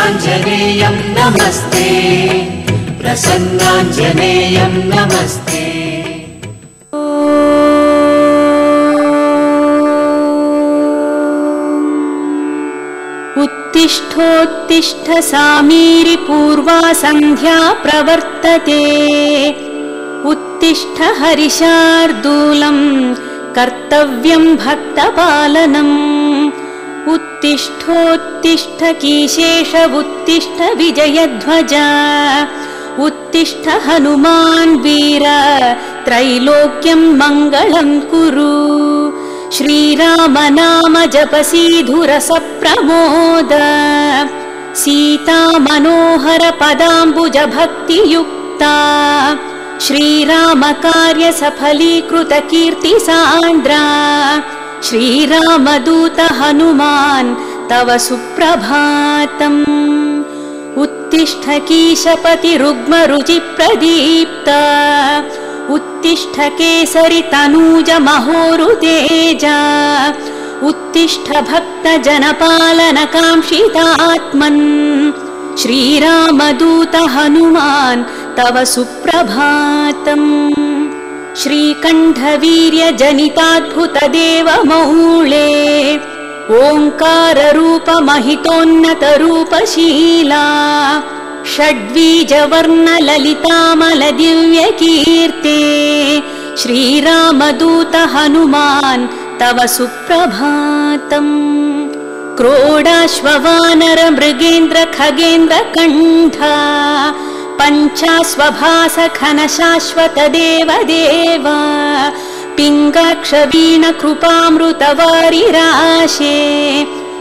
प्रसन्नाञ्जनेयं नमस्ते प्रसन्नाञ्जनेयं नमस्ते। उत्तिष्ठोत्तिष्ठ सामीरि पूर्वा सन्ध्या प्रवर्तते उत्तिष्ठ हरिशार्दूलं कर्तव्यं भक्तपालनम् उत्तिष्ठोत्तिष्ठ कीशेष उत्तिष्ठ विजयध्वज उत्तिष्ठ हनुमान् वीर त्रैलोक्यं मङ्गलं कुरु। श्रीराम नाम जपसीधुरस प्रमोद सीता मनोहर पदाम्बुज भक्तियुक्ता श्रीराम कार्य सफलीकृत कीर्ति सान्द्रा श्रीरामदूत हनुमान् तव सुप्रभातम्। उत्तिष्ठ कीशपति रुग्म रुचि प्रदीप्त उत्तिष्ठ केसरि तनूज महोरुतेज उत्तिष्ठ भक्त जनपालन काङ्क्षितात्मन् श्रीरामदूत हनुमान् तव सुप्रभातम्। श्रीकण्ठवीर्य जनिताद्भुत देवमौळे ओङ्कार रूप महितोन्नत रूपशीला षड्वीजवर्ण ललितामल दिव्य कीर्ते श्रीरामदूत हनुमान् तव सुप्रभातम्। क्रोडाश्ववानर मृगेन्द्र खगेन्द्र कण्ठा पञ्चाश्वभास घन शाश्वत देव देव पिङ्गाक्ष वीण कृपामृत वारिराशे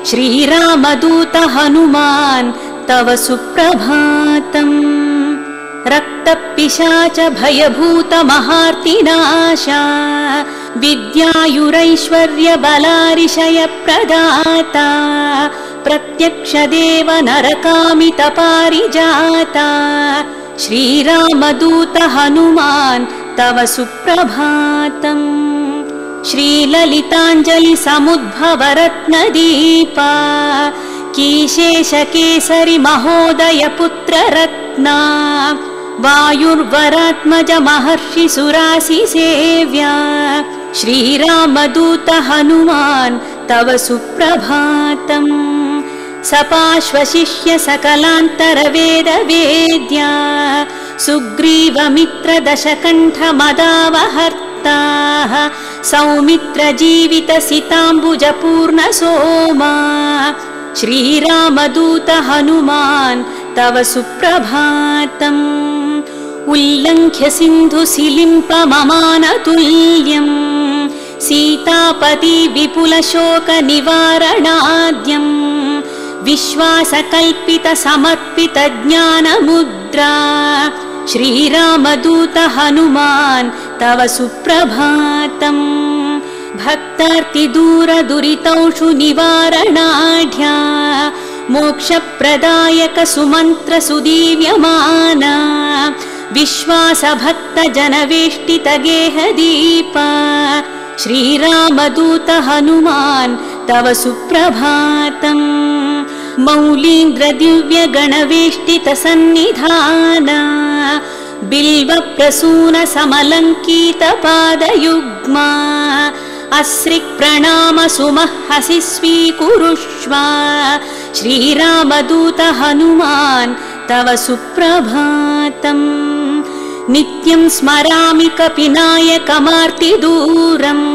श्रीरामदूत हनुमान् तव सुप्रभातम्। रक्तपिशाच भयभूत महार्तिनाशा विद्यायुरैश्वर्य बलारिशय प्रदाता प्रत्यक्ष देव नरकामित पारिजाता श्रीरामदूत हनुमान् तव सुप्रभातम्। श्रीललिताञ्जलि समुद्भव रत्नदीपा कीशेष केसरि महोदय पुत्र रत्ना वायुर्वरात्मज महर्षि सुरासि सेव्या श्रीरामदूत हनुमान् तव सुप्रभातम्। सपाश्वशिष्य सकलान्तर वेद वेद्या सुग्रीवमित्र दशकण्ठ मदावहर्ता सौमित्र जीवित सिताम्बुज पूर्ण सोमा श्रीरामदूत हनुमान् तव सुप्रभातम्। उल्लङ्घ्य सिन्धु सिलिम्प ममानतुल्यम् सीतापति विपुल शोक निवारणाद्यम् विश्वासकल्पित समर्पित ज्ञानमुद्रा श्रीरामदूत हनुमान् तव सुप्रभातम्। भक्तार्ति दूर दुरितौषु निवारणाढ्या मोक्षप्रदायक सुमन्त्र सुदीव्यमाना विश्वास भक्त जनवेष्टित गेहदीपा श्रीरामदूत हनुमान् तव सुप्रभातम्। मौलीन्द्र दिव्य गणवेष्टित सन्निधाना बिल्व प्रसून समलङ्कित पादयुग्मा अस्रिक् प्रणाम सुमहसि स्वीकुरुष्व श्रीरामदूत हनुमान् तव सुप्रभातम्। नित्यं स्मरामि कपिनायकमार्तिदूरम्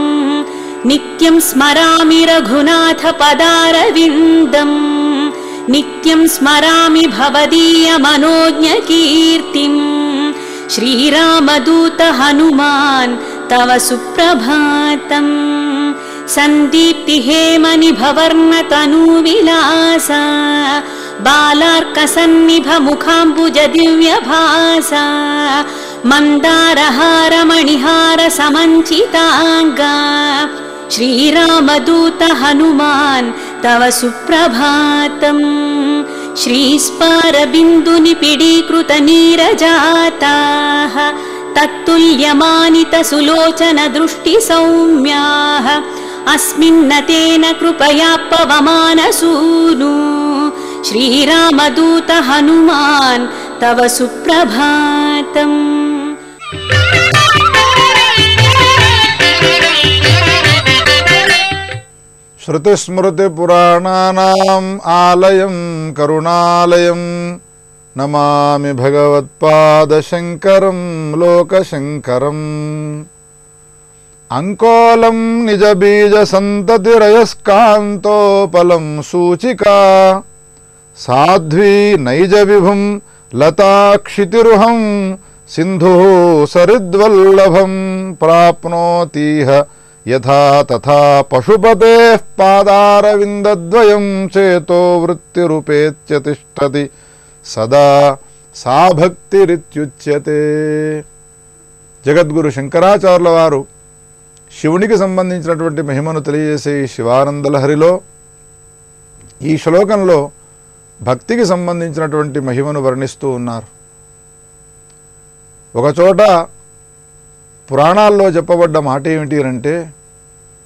नित्यं स्मरामि रघुनाथ पदारविन्दम् नित्यं स्मरामि भवदीय मनोज्ञ कीर्तिम् श्रीरामदूत हनुमान् तव सुप्रभातम्। सन्दीप्ति हेमनिभवर्ण तनूविलासा बालार्कसन्निभ मुखाम्बुज दिव्यभासा मन्दारहार मणिहार समञ्चिताङ्गा श्रीरामदूत हनुमान् तव सुप्रभातम्। श्रीस्पारबिन्दुनिपिडीकृत नीरजाताः तत्तुल्यमानित सुलोचन दृष्टि सौम्याः अस्मिन्नतेन कृपया पवमानसूनु శ్రీరామదూత హనుమాన్ తవ సుప్రభాతం. శృతిస్మృతిపురాణానాం ఆలయం కరుణాలయం నమామి భగవత్పాదశంకరం లోకశంకరం. అంకోలం నిజబీజసంతతిరయస్కాంతోపలం సూచికా సాధ్వీ నైజ విభుం లతాక్షితిరుహం సింధు సరిద్వల్లభం ప్రాప్నోతిహ యథా తథా పశుపతేః పాదారవిందద్వయం చేతో వృత్తిరుపేత్య తిష్టతి సదా సా భక్తిరిత్యుచ్యతే. జగద్గురు శంకరాచార్యుల వారు శివునికి సంబంధించినటువంటి మహిమను తెలియజేసే ఈ శివానందలహరిలో ఈ శ్లోకంలో భక్తికి సంబంధించినటువంటి మహిమను వర్ణిస్తూ ఉన్నారు. ఒకచోట పురాణాల్లో చెప్పబడ్డ మాట ఏమిటి అంటే,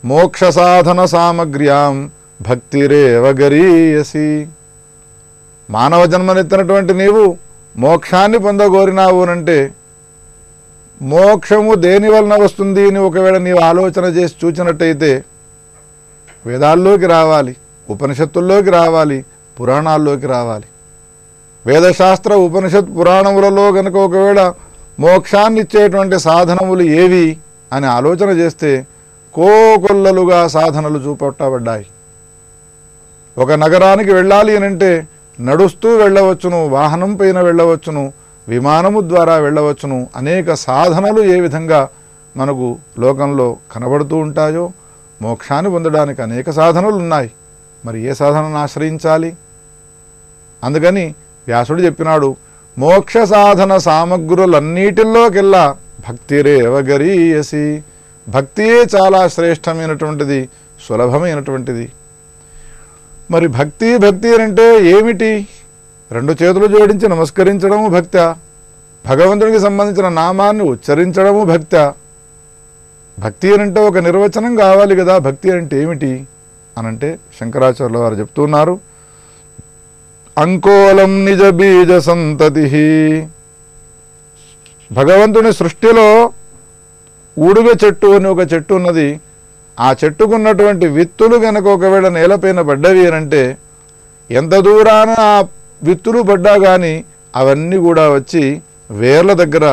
మోక్ష సాధన సామగ్ర్యాం భక్తిరేవ గరీయసి. మానవ జన్మనెత్తినటువంటి నీవు మోక్షాన్ని పొందగోరినావు అంటే మోక్షము దేని వలన వస్తుంది అని ఒకవేళ నీవు ఆలోచన చేసి చూచినట్టయితే వేదాల్లోకి రావాలి, ఉపనిషత్తుల్లోకి రావాలి, పురాణాల్లోకి రావాలి. వేదశాస్త్ర ఉపనిషత్ పురాణములలో గనుక ఒకవేళ మోక్షాన్ని ఇచ్చేటువంటి సాధనములు ఏవి అని ఆలోచన చేస్తే కోకొల్లలుగా సాధనలు చూపట్టబడ్డాయి. ఒక నగరానికి వెళ్ళాలి అనంటే నడుస్తూ వెళ్ళవచ్చును, వాహనం పైన వెళ్ళవచ్చును, విమానము ద్వారా వెళ్ళవచ్చును. అనేక సాధనలు ఏ విధంగా మనకు లోకంలో కనబడుతూ ఉంటాయో మోక్షాన్ని పొందడానికి అనేక సాధనలు ఉన్నాయి. మరి ఏ సాధనను ఆశ్రయించాలి? అందుకని వ్యాసుడు చెప్పినాడు, మోక్ష సాధన సామగ్రులన్నిటిల్లోకెల్లా భక్తిరేవ గరీయసి. భక్తియే చాలా శ్రేష్టమైనటువంటిది, సులభమైనటువంటిది. మరి భక్తి అంటే ఏమిటి? రెండు చేతులు జోడించి నమస్కరించడము భక్త, భగవంతుడికి సంబంధించిన నామాన్ని ఉచ్చరించడము భక్త. భక్తి అంటే ఒక నిర్వచనం కావాలి కదా. భక్తి అంటే ఏమిటి అనంటే శంకరాచార్యుల వారు చెప్తున్నారు, అంకోలం నిజ బీజ సంతతి. భగవంతుని సృష్టిలో ఊడుగ చెట్టు అని ఒక చెట్టు ఉన్నది. ఆ చెట్టుకున్నటువంటి విత్తులు గనక ఒకవేళ నేలపైన పడ్డవి అనంటే ఎంత దూరాన ఆ విత్తులు పడ్డా కానీ అవన్నీ కూడా వచ్చి వేర్ల దగ్గర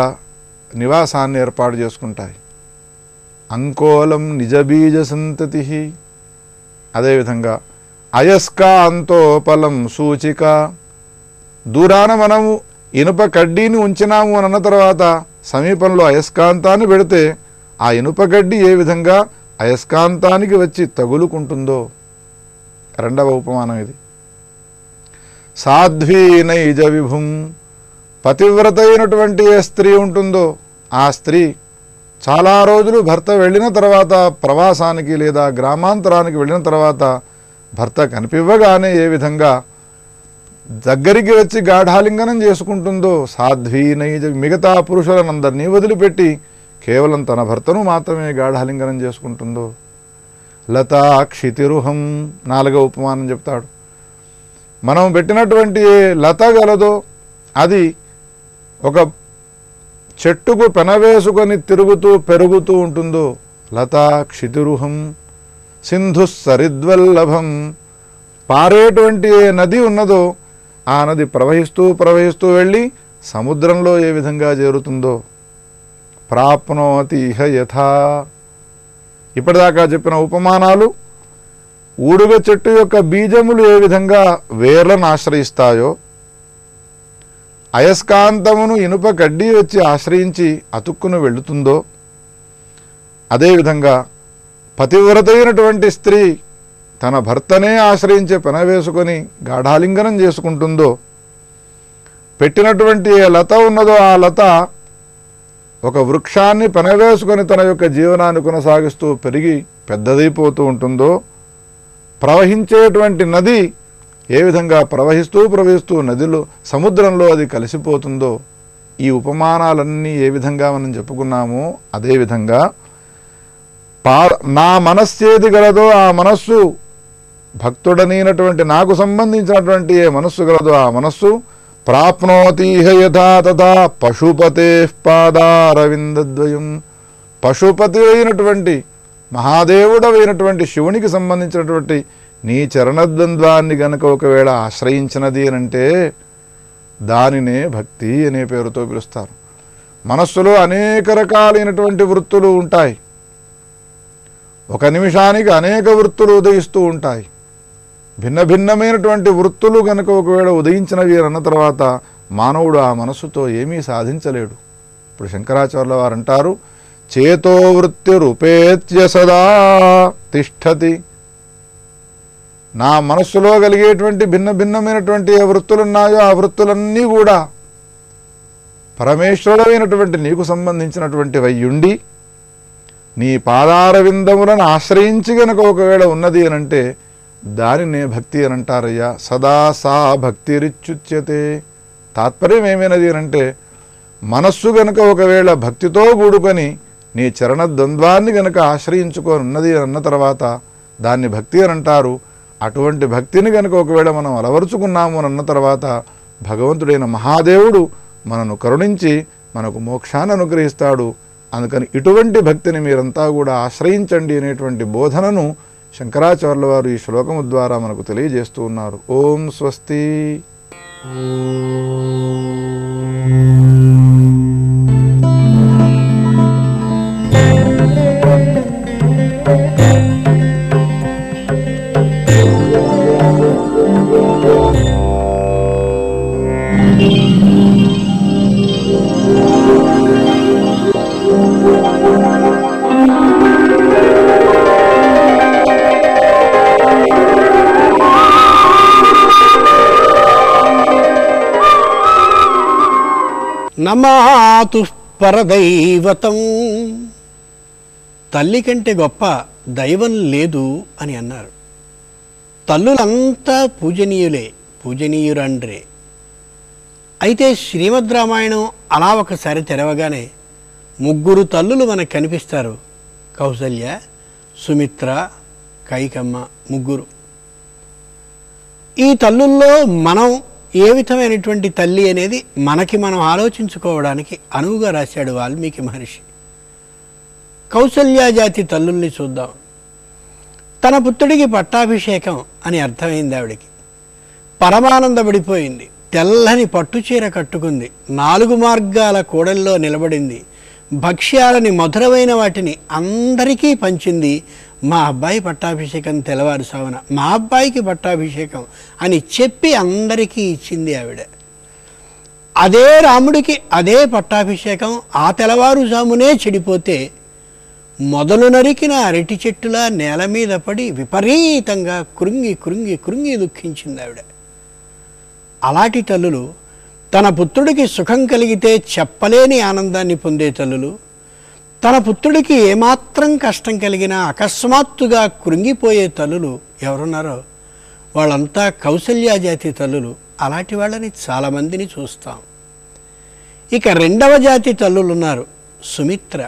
నివాసాన్ని ఏర్పాటు చేసుకుంటాయి. అంకోలం నిజబీజ సంతతి. అదేవిధంగా అయస్కాంతోపలం సూచిక. దూరాన మనము ఇనుప కడ్డీని ఉంచినాము అన్న తర్వాత సమీపంలో అయస్కాంతాన్ని పెడితే ఆ ఇనుప కడ్డీ ఏ విధంగా అయస్కాంతానికి వచ్చి తగులుకుంటుందో రెండవ ఉపమానం ఇది. సాధ్వీ నైజ విభుం. పతివ్రత అయినటువంటి ఏ స్త్రీ ఉంటుందో ఆ స్త్రీ చాలా రోజులు భర్త వెళ్ళిన తర్వాత ప్రవాసానికి లేదా గ్రామాంతరానికి వెళ్ళిన తర్వాత భర్త కనిపివ్వగానే ఏ విధంగా దగ్గరికి వచ్చి గాఢాలింగనం చేసుకుంటుందో సాధ్వీ నైజ. మిగతా పురుషులనందరినీ వదిలిపెట్టి కేవలం తన భర్తను మాత్రమే గాఢాలింగనం చేసుకుంటుందో. లతా క్షితిరుహం. నాలుగవ ఉపమానం చెప్తాడు, మనం పెట్టినటువంటి ఏ లత గలదో అది ఒక చెట్టుకు పెనవేసుకొని తిరుగుతూ పెరుగుతూ ఉంటుందో లతా క్షితిరుహం. సింధు సరిద్వల్లభం. పారేటువంటి ఏ నది ఉన్నదో ఆ నది ప్రవహిస్తూ ప్రవహిస్తూ వెళ్ళి సముద్రంలో ఏ విధంగా చేరుతుందో. ప్రాప్నోతి ఇహ యథా. ఇప్పటిదాకా చెప్పిన ఉపమానాలు ఊడుగ చెట్టు యొక్క బీజములు ఏ విధంగా వేర్లను ఆశ్రయిస్తాయో, అయస్కాంతమును ఇనుప కడ్డీ వచ్చి ఆశ్రయించి అతుక్కును వెళుతుందో, అదేవిధంగా పతివ్రత అయినటువంటి స్త్రీ తన భర్తనే ఆశ్రయించే పెనవేసుకొని గాఢాలింగనం చేసుకుంటుందో, పెట్టినటువంటి ఏ లత ఉన్నదో ఆ లత ఒక వృక్షాన్ని పెనవేసుకొని తన యొక్క జీవనాన్ని కొనసాగిస్తూ పెరిగి పెద్దదైపోతూ ఉంటుందో, ప్రవహించేటువంటి నది ఏ విధంగా ప్రవహిస్తూ ప్రవహిస్తూ నదిలో సముద్రంలో అది కలిసిపోతుందో, ఈ ఉపమానాలన్నీ ఏ విధంగా మనం చెప్పుకున్నామో అదేవిధంగా నా మనస్సేది గలదో ఆ మనస్సు భక్తుడనైనటువంటి నాకు సంబంధించినటువంటి ఏ మనస్సు గలదో ఆ మనస్సు ప్రాప్నోతీహ యథా తథా పశుపతే పాదారవిందద్వయం. పశుపతి అయినటువంటి మహాదేవుడవైనటువంటి శివునికి సంబంధించినటువంటి నీ చరణద్వంద్వాన్ని గనక ఒకవేళ ఆశ్రయించినది అనంటే దానినే భక్తి అనే పేరుతో పిలుస్తారు. మనస్సులో అనేక రకాలైనటువంటి వృత్తులు ఉంటాయి. ఒక నిమిషానికి అనేక వృత్తులు ఉదయిస్తూ ఉంటాయి. భిన్న భిన్నమైనటువంటి వృత్తులు కనుక ఒకవేళ ఉదయించినవి అన్న తర్వాత మానవుడు ఆ మనస్సుతో ఏమీ సాధించలేడు. ఇప్పుడు శంకరాచార్యుల వారు అంటారు, చేతో వృత్తి రూపేత్య సదా తిష్టతి. నా మనస్సులో కలిగేటువంటి భిన్న భిన్నమైనటువంటి ఏ వృత్తులున్నాయో ఆ వృత్తులన్నీ కూడా పరమేశ్వరుడైనటువంటి నీకు సంబంధించినటువంటి వయ్యుండి నీ పాదారవిందములను ఆశ్రయించి గనక ఒకవేళ ఉన్నది అనంటే దానినే భక్తి అని అంటారయ్యా. సదా సా భక్తిరిచ్యుచ్యతే. తాత్పర్యం ఏమైనది అనంటే మనస్సు గనక ఒకవేళ భక్తితో కూడుకొని నీ చరణద్వంద్వాన్ని గనక ఆశ్రయించుకొని ఉన్నది అన్న తర్వాత దాన్ని భక్తి అని అంటారు. అటువంటి భక్తిని గనక ఒకవేళ మనం అలవరుచుకున్నాము అని అన్న తర్వాత భగవంతుడైన మహాదేవుడు మనను కరుణించి మనకు మోక్షాన్ని అనుగ్రహిస్తాడు. అందుకని ఇటువంటి భక్తిని మీరంతా కూడా ఆశ్రయించండి అనేటువంటి బోధనను శంకరాచార్యుల వారు ఈ శ్లోకము ద్వారా మనకు తెలియజేస్తూ ఉన్నారు. ఓం స్వస్తి. నమాతు పరదైవతం. తల్లి కంటే గొప్ప దైవం లేదు అని అన్నారు. తల్లులంతా పూజనీయులే, పూజనీయురండ్రే. అయితే శ్రీమద్ రామాయణం అలా ఒకసారి తెరవగానే ముగ్గురు తల్లులు మనకు కనిపిస్తారు. కౌసల్య, సుమిత్ర, కైకమ్మ, ముగ్గురు. ఈ తల్లుల్లో మనం ఏ విధమైనటువంటి తల్లి అనేది మనకి మనం ఆలోచించుకోవడానికి అనువుగా రాశాడు వాల్మీకి మహర్షి. కౌసల్య జాతి తల్లుల్ని చూద్దాం. తన పుత్రుడికి పట్టాభిషేకం అని అర్థమైంది ఆవిడికి. పరమానందపడిపోయింది. తెల్లని పట్టుచీర కట్టుకుంది. 4 మార్గాల కూడల్లో నిలబడింది. భక్ష్యాలని, మధురమైన వాటిని అందరికీ పంచింది. మా అబ్బాయి పట్టాభిషేకం తెల్లవారుసామున, మా అబ్బాయికి పట్టాభిషేకం అని చెప్పి అందరికీ ఇచ్చింది ఆవిడ. అదే రాముడికి అదే పట్టాభిషేకం ఆ తెల్లవారుసామునే చెడిపోతే మొదలు నరికిన అరటి చెట్టులా నేల మీద పడి విపరీతంగా కృంగి కృంగి కృంగి దుఃఖించింది ఆవిడ. అలాంటి తల్లులు తన పుత్రుడికి సుఖం కలిగితే చెప్పలేని ఆనందాన్ని పొందే తల్లులు, తన పుత్రుడికి ఏమాత్రం కష్టం కలిగినా అకస్మాత్తుగా కృంగిపోయే తల్లులు ఎవరున్నారో వాళ్ళంతా కౌసల్య జాతి తల్లులు. అలాంటి వాళ్ళని చాలామందిని చూస్తాం. ఇక 2వ జాతి తల్లులు ఉన్నారు. సుమిత్ర.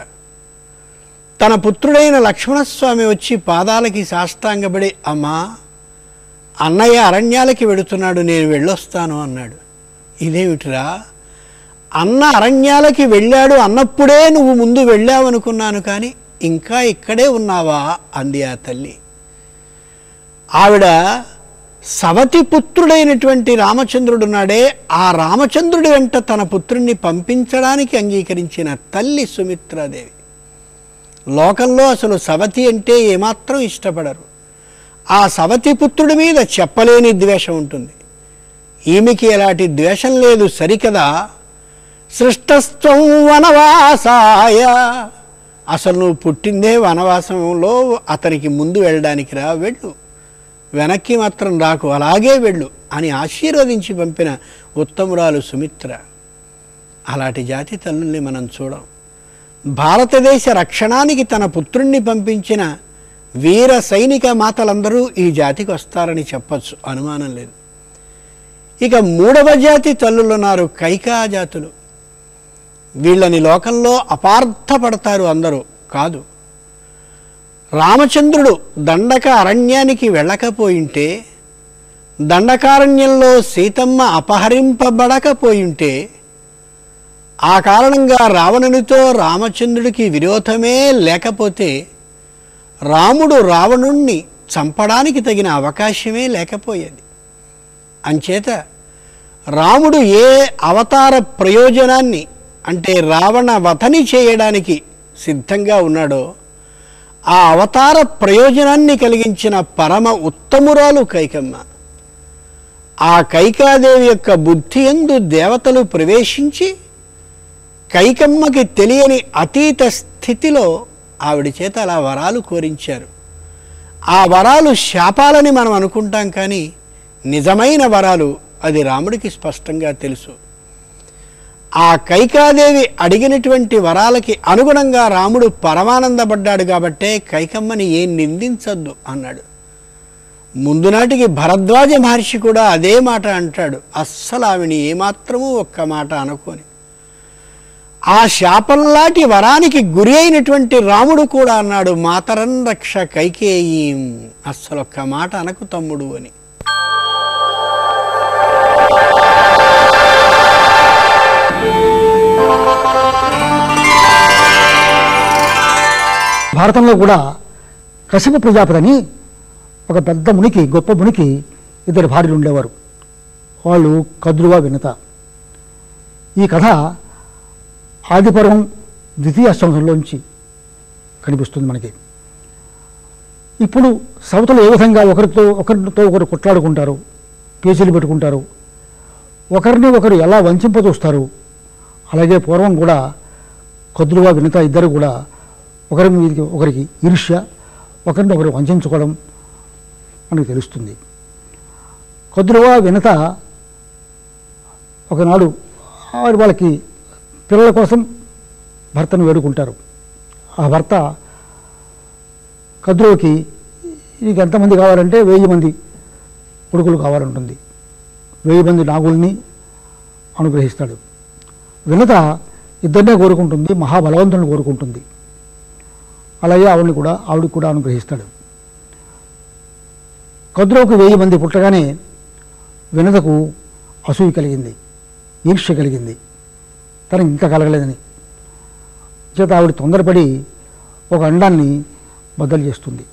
తన పుత్రుడైన లక్ష్మణస్వామి వచ్చి పాదాలకి సాష్టాంగపడి, అమ్మా అన్నయ్య అరణ్యాలకి వెడుతున్నాడు, నేను వెళ్ళొస్తాను అన్నాడు. ఇదేమిటిరా, అన్న అరణ్యాలకి వెళ్ళాడు అన్నప్పుడే నువ్వు ముందు వెళ్ళావనుకున్నాను, కానీ ఇంకా ఇక్కడే ఉన్నావా అంది ఆ తల్లి. ఆవిడ సవతి పుత్రుడైనటువంటి రామచంద్రుడున్నాడే, ఆ రామచంద్రుడి వెంట తన పుత్రుణ్ణి పంపించడానికి అంగీకరించిన తల్లి సుమిత్రాదేవి. లోకంలో అసలు సవతి అంటే ఏమాత్రం ఇష్టపడరు. ఆ సవతి పుత్రుడి మీద చెప్పలేని ద్వేషం ఉంటుంది. ఈమెకి ఎలాంటి ద్వేషం లేదు సరికదా. సృష్టస్త్వం వనవాసాయ. అసలు నువ్వు పుట్టిందే వనవాసంలో, అతనికి ముందు వెళ్ళడానికి రా, వెళ్ళు, వెనక్కి మాత్రం రాకు, అలాగే వెళ్ళు అని ఆశీర్వదించి పంపిన ఉత్తమురాలు సుమిత్ర. అలాంటి జాతి తల్లుల్ని మనం చూడం. భారతదేశ రక్షణానికి తన పుత్రుణ్ణి పంపించిన వీర సైనిక మాతలందరూ ఈ జాతికి వస్తారని చెప్పచ్చు, అనుమానం లేదు. ఇక 3వ జాతి తల్లులున్నారు, కైకా జాతులు. వీళ్ళని లోకంలో అపార్థపడతారు అందరూ. కాదు, రామచంద్రుడు దండక అరణ్యానికి వెళ్ళకపోయింటే, దండకారణ్యంలో సీతమ్మ అపహరింపబడకపోయింటే, ఆ కారణంగా రావణునితో రామచంద్రుడికి విరోధమే లేకపోతే, రాముడు రావణుణ్ణి చంపడానికి తగిన అవకాశమే లేకపోయేది. అంచేత రాముడు ఏ అవతార ప్రయోజనాన్ని అంటే రావణ వధని చేయడానికి సిద్ధంగా ఉన్నాడో, ఆ అవతార ప్రయోజనాన్ని కలిగించిన పరమ ఉత్తమురాలు కైకమ్మ. ఆ కైకాదేవి యొక్క బుద్ధి యందు దేవతలు ప్రవేశించి కైకమ్మకి తెలియని అతీత స్థితిలో ఆవిడ చేత అలా వరాలు కోరించారు. ఆ వరాలు శాపాలని మనం అనుకుంటాం, కానీ నిజమైన వరాలు అది రాముడికి స్పష్టంగా తెలుసు. ఆ కైకాదేవి అడిగినటువంటి వరాలకి అనుగుణంగా రాముడు పరమానందపడ్డాడు కాబట్టే కైకమ్మని ఏం నిందించద్దు అన్నాడు. ముందు నాటికి భరద్వాజ మహర్షి కూడా అదే మాట అంటాడు, అస్సలు ఆవిని ఏమాత్రమూ ఒక్క మాట అనుకోని. ఆ శాపంలాంటి వరానికి గురి అయినటువంటి రాముడు కూడా అన్నాడు, మాతరం రక్ష కైకేయీం, అస్సలు ఒక్క మాట అనకు తమ్ముడు అని. భారతంలో కూడా కశ్యప ప్రజాపతి అని ఒక పెద్ద మునికి, గొప్ప మునికి ఇద్దరు భార్యలు ఉండేవారు. వాళ్ళు కద్రువ, వినత. ఈ కథ ఆదిపర్వం ద్వితీయ సంవత్సరంలోంచి కనిపిస్తుంది మనకి. ఇప్పుడు సవతలు ఏ విధంగా ఒకరితో ఒకరు కొట్లాడుకుంటారు, పేచీలు పెట్టుకుంటారు, ఒకరిని ఒకరు ఎలా వంచింపజూస్తారు, అలాగే పూర్వం కూడా కద్రువ, వినత ఇద్దరు కూడా ఒకరి మీదకి ఒకరికి ఈర్ష్య, ఒకరిని ఒకరు వంచుకోవడం మనకు తెలుస్తుంది. కద్రువ, వినత ఒకనాడు వాళ్ళకి పిల్లల కోసం భర్తను వేడుకుంటారు. ఆ భర్త కద్రువకి నీకు ఎంతమంది కావాలంటే 1000 మంది కొడుకులు కావాలంటుంది. 1000 మంది నాగుల్ని అనుగ్రహిస్తాడు. వినత ఇద్దరినే కోరుకుంటుంది, మహాబలవంతుని కోరుకుంటుంది. అలాగే ఆవిడికి కూడా అనుగ్రహిస్తాడు. కద్రువకు 1000 మంది పుట్టగానే వినతకు అసూయ కలిగింది, ఈర్ష్య కలిగింది, తనకి ఇంకా కలగలేదని. చేత ఆవిడ తొందరపడి ఒక అండాన్ని బద్దలు చేస్తుంది.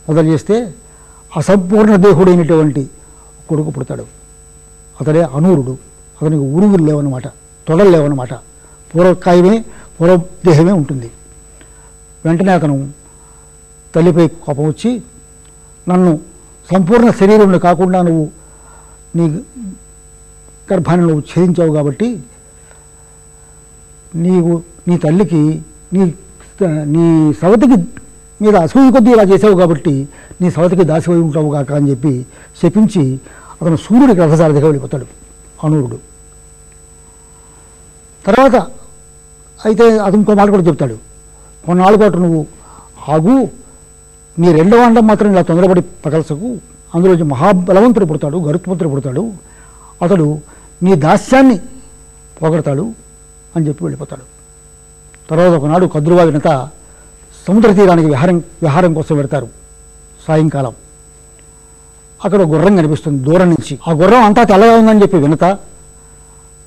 బద్దలు చేస్తే అసంపూర్ణ దేహుడైనటువంటి కొడుకు పుడతాడు. అతడే అనూరుడు. అతనికి ఊరుగులు లేవన్నమాట, తొడలు లేవన్నమాట, పూర్వ దేహమే ఉంటుంది. వెంటనే అతను తల్లిపై కోపం వచ్చి, నన్ను సంపూర్ణ శరీరంలో కాకుండా నువ్వు నీ గర్భాన్ని నువ్వు ఛేదించావు కాబట్టి, నీ తల్లికి నీ సవతికి మీద అసూయ కొద్దీ ఇలా చేసావు కాబట్టి నీ సవతికి దాసిపోయి ఉంటావు కాక అని చెప్పి శపించి అతను సూర్యుడికి రథసారథిగా వెళ్ళిపోతాడు అనూరుడు. తర్వాత అయితే అతను ఇంకో మాట కూడా చెప్తాడు, కొన్నాళ్ళ పాటు నువ్వు ఆగు, నీ 2వ అండం మాత్రం ఇలా తొందరపడి పగలసకు, అందులోంచి మహాబలవంతుడు పుడతాడు, గరుత్మంతుడు పుడతాడు, అతడు నీ దాస్యాన్ని పోగొడతాడు అని చెప్పి వెళ్ళిపోతాడు. తర్వాత ఒకనాడు కద్రువ, వినత సముద్ర తీరానికి విహారం కోసం పెడతారు. సాయంకాలం అక్కడ గుర్రం కనిపిస్తుంది దూరం నుంచి. ఆ గుర్రం అంతా తెల్లగా ఉందని చెప్పి వినత,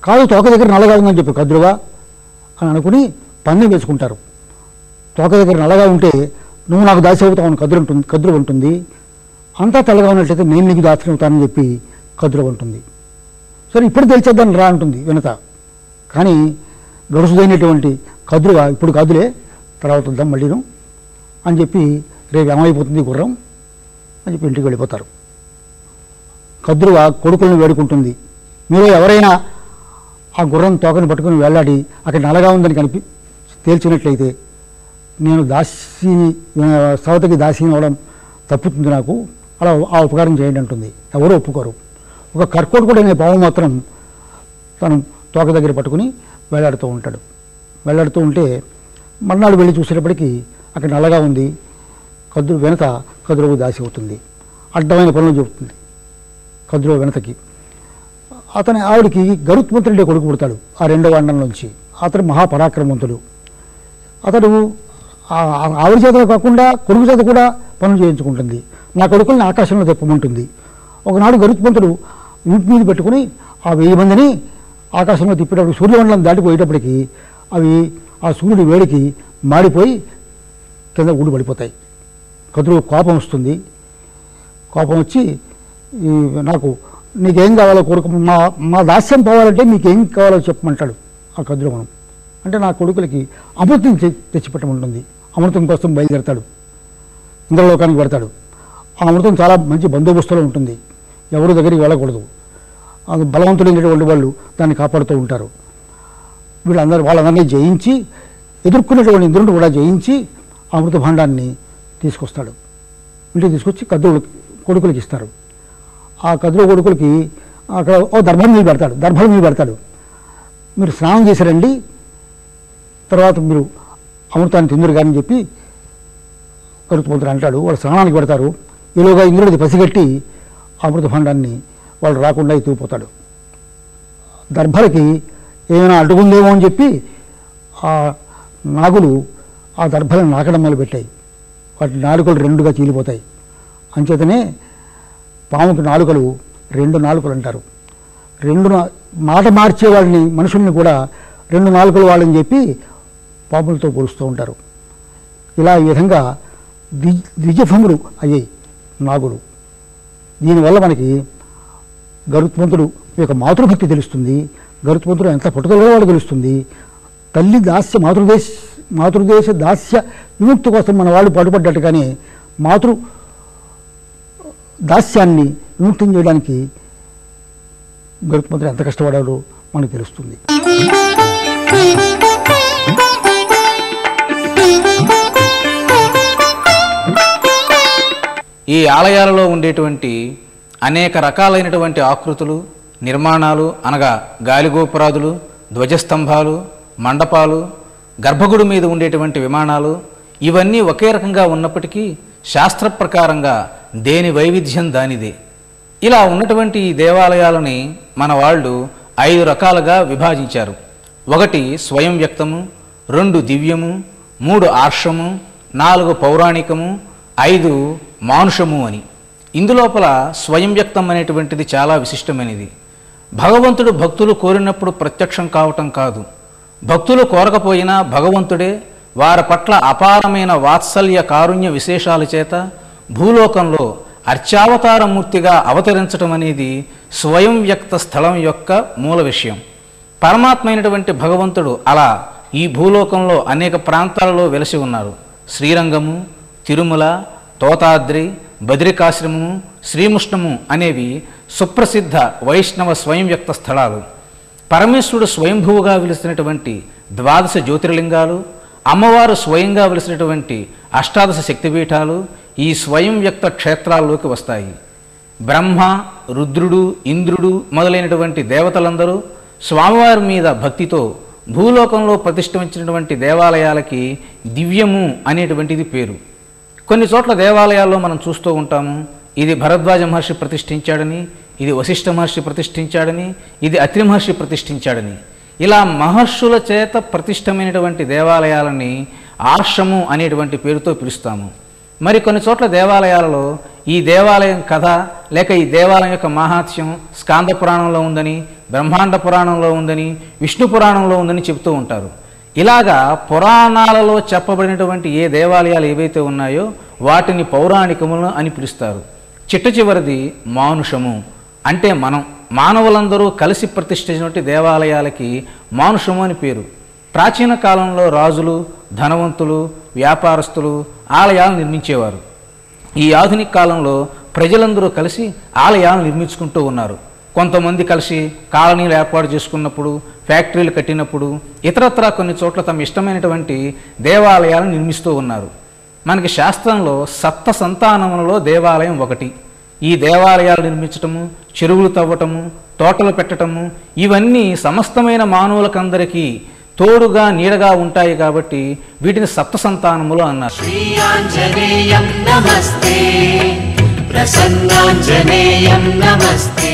కాదు తోక దగ్గర నల్లగా ఉందని చెప్పి కద్రువ అని అనుకుని పందెం వేసుకుంటారు. తోక దగ్గర నల్లగా ఉంటే నువ్వు నాకు దాసి అవుతావని కద్రువ ఉంటుంది, అంతా తెల్లగా ఉన్నట్లయితే నేను నీకు దాసి అవుతానని చెప్పి కద్రువ ఉంటుంది. సరే ఇప్పుడు తెలిసేద్దాన్ని రా అంటుంది వినత. కానీ గడుసుదైనటువంటి కద్రువ ఇప్పుడు కాదులే తర్వాత వద్దాం మళ్ళీను అని చెప్పి రేపు ఏమైపోతుంది గుర్రం అని చెప్పి ఇంటికి వెళ్ళిపోతారు. కద్రువ కొడుకులను వేడుకుంటుంది, మీరు ఎవరైనా ఆ గుర్రం తోకను పట్టుకుని వెళ్ళాడి అక్కడ నల్లగా ఉందని తేల్చినట్లయితే నేను సవతికి దాసిని అవడం తప్పుతుంది, నాకు అలా ఆ ఉపకారం చేయండి అంటుంది. ఎవరో ఒప్పుకోరు. ఒక కర్కోటకుడు అనే పాము మాత్రం తను తోక దగ్గర పట్టుకుని వేలాడుతూ ఉంటాడు. వేలాడుతూ ఉంటే మర్నాడు వెళ్ళి చూసేటప్పటికి అక్కడ నల్లగా ఉంది. వినత కద్రువకు దాసి అవుతుంది. అడ్డమైన పనులు చెబుతుంది కద్రువ వినతకి. ఆవిడికి గరుత్మంతుడి కొడుకు పుడతాడు ఆ 2వ అండంలోంచి. అతడు మహాపరాక్రమవంతుడు. అతడు ఆవిడ చేతలో కాకుండా కొడుకు చేత కూడా పనులు చేయించుకుంటుంది. నా కొడుకుల్ని ఆకాశంలో తెప్పమంటుంది. ఒకనాడు గరుత్మంతుడు ఇంటి మీద పెట్టుకుని ఆ 1000 మందిని ఆకాశంలో తిప్పేటప్పుడు సూర్యమండలం దాటిపోయేటప్పటికి అవి ఆ సూర్యుడి వేడికి మాడిపోయి కింద ఊడి పడిపోతాయి. కదురు కోపం వస్తుంది. కోపం వచ్చి నాకు నీకేం కావాలో కోరుకు మా దాస్యం పోవాలంటే నీకేం కావాలో చెప్పమంటాడు ఆ కదురుమనం. అంటే నా కొడుకులకి అమృతం తెచ్చిపెట్టమంటుంది. అమృతం కోసం బయలుదేరతాడు. ఇంద్రలోకానికి పెడతాడు. ఆ అమృతం చాలా మంచి బందోబస్తులో ఉంటుంది. ఎవరి దగ్గరికి వెళ్ళకూడదు. అది బలవంతుడైనటువంటి వాళ్ళు దాన్ని కాపాడుతూ ఉంటారు. వాళ్ళందరినీ జయించి ఎదుర్కొనేటువంటి ఇంద్రుడు కూడా జయించి అమృత భాండాన్ని తీసుకొస్తాడు. ఇంటికి తీసుకొచ్చి కద్రుడు కొడుకులకి ఇస్తారు. ఆ కద్రు కొడుకులకి అక్కడ దర్భల మీద పెడతాడు. మీరు స్నానం చేశారండి, తర్వాత మీరు అమృతాన్ని తిందురు కానీ చెప్పి గరుత్మంతుడు అంటాడు. వాళ్ళు స్నానానికి పెడతారు. ఈలోగా ఇంద్రుడిది పసిగట్టి అమృత భాండాన్ని వాళ్ళు రాకుండా ఎత్తుకుపోతాడు. దర్భలకి ఏమైనా అడ్డుకుందేమో అని చెప్పి ఆ నాగులు ఆ దర్భలను నాకడం మొదలుపెట్టాయి. వాటి నాలుకలు 2గా చీలిపోతాయి. అంచేతనే పాముకి నాలుకలు 2 నాలుకలు అంటారు. మాట మార్చే వాళ్ళని మనుషుల్ని కూడా 2 నాలుకలు వాళ్ళని చెప్పి పాములతో పోలుస్తూ ఉంటారు. ఇలా ఈ విధంగా ద్విజభంగులు అయ్యాయి నాగులు. దీనివల్ల మనకి గరుత్మంతుడు యొక్క మాతృభక్తి తెలుస్తుంది. గరుత్మంతుడు ఎంత పట్టుదల వాడు తెలుస్తుంది. తల్లి దాస్య మాతృదేశ దాస్య విముక్తి కోసం మన వాళ్ళు పాటుపడ్డట్టుగానే మాతృ దాస్యాన్ని విముక్తం చేయడానికి గరుత్మంతుడు ఎంత కష్టపడాడో మనకు తెలుస్తుంది. ఈ ఆలయాలలో ఉండేటువంటి అనేక రకాలైనటువంటి ఆకృతులు, నిర్మాణాలు అనగా గాలిగోపురాదులు, ధ్వజస్తంభాలు, మండపాలు, గర్భగుడి మీద ఉండేటువంటి విమానాలు ఇవన్నీ ఒకే రకంగా ఉన్నప్పటికీ శాస్త్ర ప్రకారంగా దేని వైవిధ్యం దానిదే. ఇలా ఉన్నటువంటి ఈ దేవాలయాలని మన వాళ్ళు 5 రకాలుగా విభజించారు. 1 స్వయం వ్యక్తము, 2 దివ్యము, 3 ఆర్షము, 4 పౌరాణికము, 5 మానుషము అని. ఇందులోపల స్వయం వ్యక్తం అనేటువంటిది చాలా విశిష్టమైనది. భగవంతుడు భక్తులు కోరినప్పుడు ప్రత్యక్షం కావటం కాదు, భక్తులు కోరకపోయినా భగవంతుడే వారి పట్ల అపారమైన వాత్సల్య కారుణ్య విశేషాల చేత భూలోకంలో అర్చావతారమూర్తిగా అవతరించటం అనేది స్వయం వ్యక్త స్థలం యొక్క మూల విషయం. పరమాత్మైనటువంటి భగవంతుడు అలా ఈ భూలోకంలో అనేక ప్రాంతాలలో వెలసి ఉన్నారు. శ్రీరంగము, తిరుమల, తోతాద్రి, బద్రికాశ్రమము, శ్రీముష్ణము అనేవి సుప్రసిద్ధ వైష్ణవ స్వయం వ్యక్త స్థలాలు. పరమేశ్వరుడు స్వయంభువుగా వెలిసినటువంటి 12 జ్యోతిర్లింగాలు, అమ్మవారు స్వయంగా వెలిసినటువంటి 18 శక్తిపీఠాలు ఈ స్వయం వ్యక్త క్షేత్రాల్లోకి వస్తాయి. బ్రహ్మ, రుద్రుడు, ఇంద్రుడు మొదలైనటువంటి దేవతలందరూ స్వామివారి మీద భక్తితో భూలోకంలో ప్రతిష్ఠించినటువంటి దేవాలయాలకి దివ్యము అనేటువంటిది పేరు. కొన్ని చోట్ల దేవాలయాల్లో మనం చూస్తూ ఉంటాము, ఇది భరద్వాజ మహర్షి ప్రతిష్ఠించాడని, ఇది వశిష్ఠ మహర్షి ప్రతిష్ఠించాడని, ఇది అత్రి మహర్షి ప్రతిష్ఠించాడని. ఇలా మహర్షుల చేత ప్రతిష్టమైనటువంటి దేవాలయాలని ఆర్షము అనేటువంటి పేరుతో పిలుస్తాము. మరి కొన్ని చోట్ల దేవాలయాలలో ఈ దేవాలయం కథ లేక ఈ దేవాలయం యొక్క మహాత్మ్యం స్కాంద పురాణంలో ఉందని, బ్రహ్మాండ పురాణంలో ఉందని, విష్ణు పురాణంలో ఉందని చెబుతూ ఉంటారు. ఇలాగా పురాణాలలో చెప్పబడినటువంటి ఏ దేవాలయాలు ఏవైతే ఉన్నాయో వాటిని పౌరాణికములు అని పిలుస్తారు. చిట్ట చివరిది మానుషము, అంటే మానవులందరూ కలిసి ప్రతిష్ఠించినటువంటి దేవాలయాలకి మానుషము అని పేరు. ప్రాచీన కాలంలో రాజులు, ధనవంతులు, వ్యాపారస్తులు ఆలయాలను నిర్మించేవారు. ఈ ఆధునిక కాలంలో ప్రజలందరూ కలిసి ఆలయాలను నిర్మించుకుంటూ ఉన్నారు. కొంతమంది కలిసి కాలనీలు ఏర్పాటు చేసుకున్నప్పుడు, ఫ్యాక్టరీలు కట్టినప్పుడు, ఇతరత్రా కొన్ని చోట్ల తమ ఇష్టమైనటువంటి దేవాలయాలను నిర్మిస్తూ ఉన్నారు. మనకి శాస్త్రంలో 7 సంతానములలో దేవాలయం ఒకటి. ఈ దేవాలయాలు నిర్మించటము, చెరువులు తవ్వటము, తోటలు పెట్టటము ఇవన్నీ సమస్తమైన మానవులకందరికీ తోడుగా నీడగా ఉంటాయి కాబట్టి వీటిని 7 సంతానములు అన్నారు. శ్రీయాంజనేయం నమస్తే, ప్రసన్నాంజనేయం నమస్తే.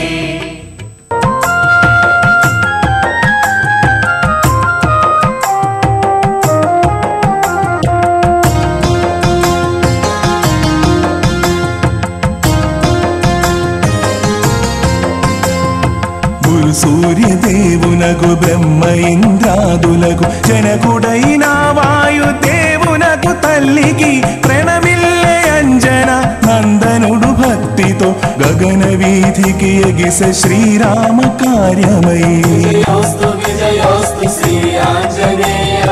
గురు సూర్యదేవునకు బ్రహ్మ ఇంద్రాదులకు జనకుడైన వాయుదేవునకు తల్లికి ప్రణమిల్లే అంజన నందనుడు భక్తితో గగన వీధికి ఎగిస శ్రీరామ కార్యమై. విజయోస్తు విజయోస్తు శ్రీ ఆంజనేయ,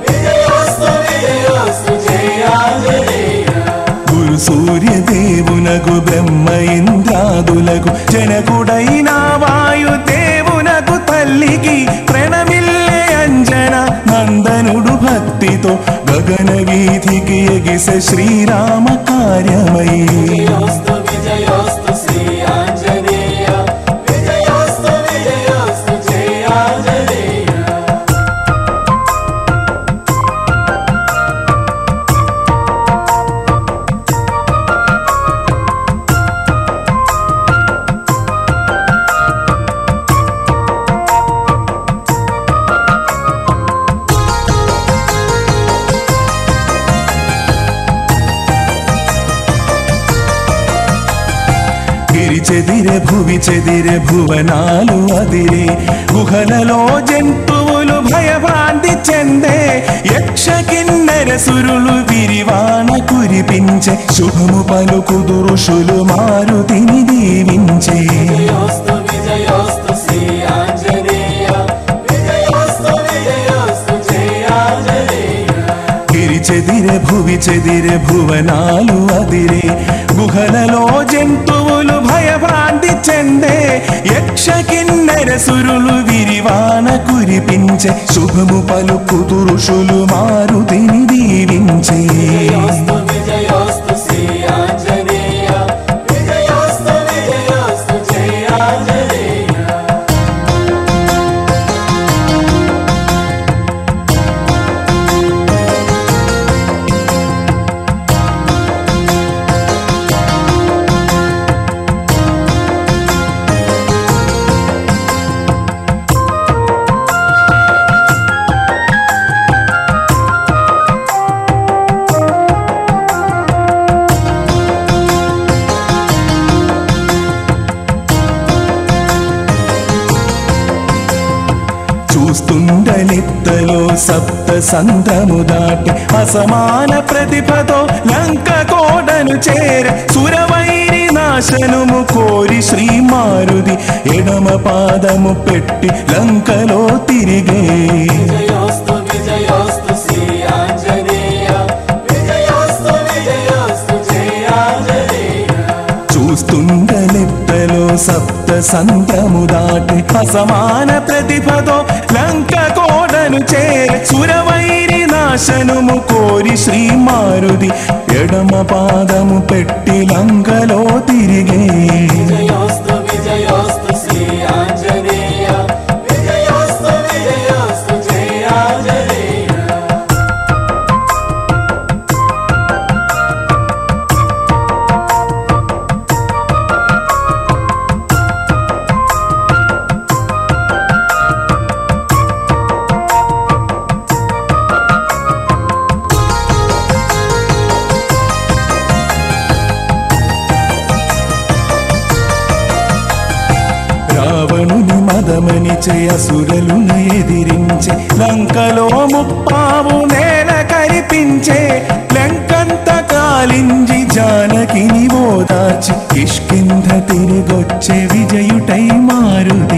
విజయోస్తు విజయోస్తు జయ ఆంజనేయ. గురు సూర్యదేవునకు బ్రహ్మ ఇంద్రాదులకు జనకుడైన వాయుదేవునకు తల్లికి ప్రణమిల్లే అంజన నందనుడు భక్తితో గగన వీధికి ఎగిస శ్రీరామ కార్యమై. విజయోస్తు విజయోస్తు శ్రీ ఆంజనేయ, విజయోస్తు విజయోస్తు జయ ఆంజనేయ. చెదిరె భువి చెదిరె భువనాలు అదిరే గుహలలో జంతువులు భయభ్రాంతి చెందే యక్ష కిన్నెర సురులు విరివాన కురిపించే శుభము పలుకుదు ఋషులు మారుతిని దీవించే. విజయోస్తు విజయోస్తు శ్రీ ఆంజనేయ, విజయోస్తు విజయోస్తు జయ ఆంజనేయ. గిరి చెదిరె భువి చెదిరె భువనాలు అదిరే గుహలలో జంతువులు భయభ్రాంతి చెందే యక్ష కిన్నెర సురులు విరివాన కురిపించే శుభము పలుకుదు ఋషులు మారుతిని దీవించే. విజయోస్తు విజయోస్తు శ్రీ ఆంజనేయ, విజయోస్తు విజయోస్తు జయ ఆంజనేయ. చూస్తుండలిత్తలో సప్త సంద్రము దాటి అసమాన ప్రతిభతో లంక కోడను చేర సురవైరి నాశనము కోరి శ్రీ మారుతి ఎడమ పాదము పెట్టి లంకలో తిరిగే. విజయోస్తు విజయోస్తు శ్రీ ఆంజనేయ, విజయోస్తు విజయోస్తు జయ ఆంజనేయ. చూస్తుండలిత్తలో సప్త సంద్రము దాటి అసమాన ప్రతిభతో లంక కోడను చేర సురవైరి నాశనము కోరి శ్రీ మారుతి ఎడమ పాదము పెట్టి లంకలో తిరిగే. విజయోస్తు విజయోస్తు శ్రీ ఆంజనేయ, విజయోస్తు విజయోస్తు జయ ఆంజనేయ. రావణుని మదమనిచే అసురలును ఎదిరించే లంకలో ముప్పావు నేల కరిపించే లంకంత కాలించి జానకిని ఓదార్చి కిష్కింధ తిరిగొచ్చే విజయుటై మారుతి.